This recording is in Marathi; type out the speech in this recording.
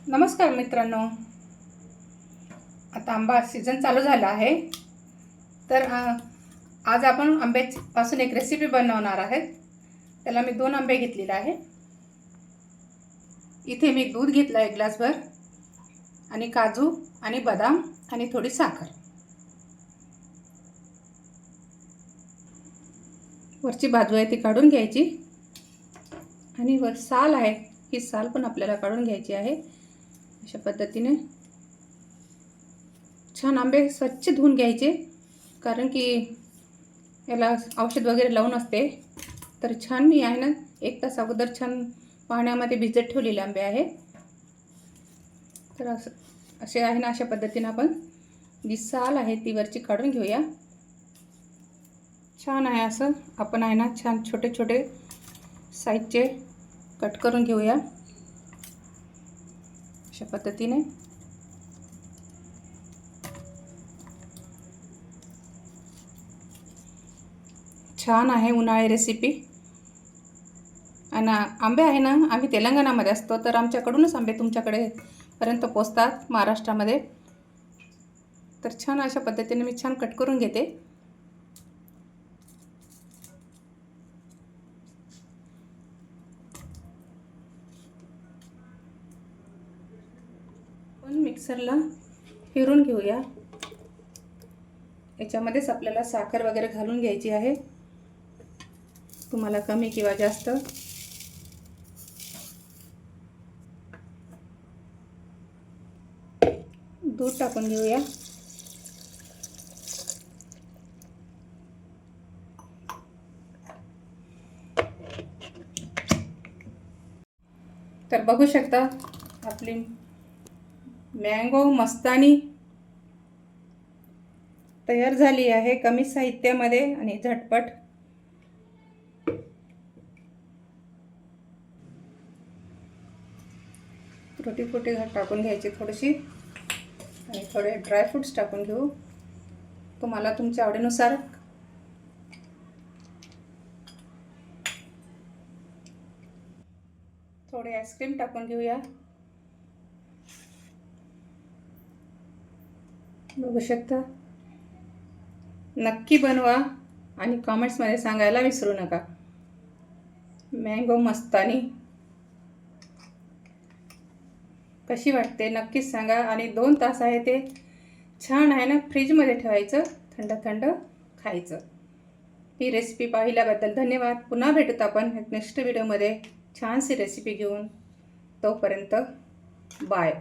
नमस्कार मित्रांनो, आता आंबा सीझन चालू झाला आहे. तर आज आपण आंब्यापासून एक रेसिपी बनवणार आहेत. त्याला मी 2 आंबे घेतलेले आहे. इथे मी दूध घेतला 1 ग्लासभर आणि काजू आणि बदाम आणि थोडी साखर. वरची बाजू आहे ती काढून घ्यायची आणि वर साल आहे, ही साल पण आपल्याला काढून घ्यायची आहे. अशा पद्धतीने छान आंबे स्वच्छ धुवून घ्यायचे, कारण की याला औषध वगैरे लावून असते. तर छान मी आहे ना 1 तास अगोदर छान पाण्यामध्ये भिजत ठेवलेले आंबे आहे. तर असे आहे ना, अशा पद्धतीने आपण जी साल आहे ती वरची काढून घेऊया. छान आहे असं आपण आहे ना छान छोटे छोटे साईजचे कट करून घेऊया. अशा पद्धतीने छान आहे उन्हाळी रेसिपी. आणि आंबे आहे ना, आम्ही तेलंगणामध्ये असतो, तर आमच्याकडूनच आंबे तुमच्याकडे पर्यंत पोहोचतात महाराष्ट्रामध्ये. तर छान अशा पद्धतीने मी छान कट करून घेते. पण मिक्सरला फिरून घेऊया. याच्यामध्येच आपल्याला साखर वगैरे घालून घ्यायची आहे, तुम्हाला कमी किंवा जास्त. दूध टाकून घेऊया. तर बघू शकता आपली मँगो मस्तानी तयार झाली आहे, कमी साहित्यामध्ये आणि झटपट. तुटी फुटी टाकून घ्यायची थोडीशी आणि थोडे ड्रायफ्रूट्स टाकून घेऊ, तुम्हाला तुमच्या आवडीनुसार. थोडे आईस्क्रीम टाकून घेऊया. बघू शकता. नक्की बनवा आणि कमेंट्समध्ये सांगायला विसरू नका. मँगो मस्तानी कशी वाटते नक्कीच सांगा. आणि 2 तास आहे ते छान आहे ना फ्रीजमध्ये ठेवायचं, थंड थंड खायचं. ही रेसिपी पाहिल्याबद्दल धन्यवाद. पुन्हा भेटूत आपण नेक्स्ट व्हिडिओमध्ये छानशी रेसिपी घेऊन. तोपर्यंत बाय.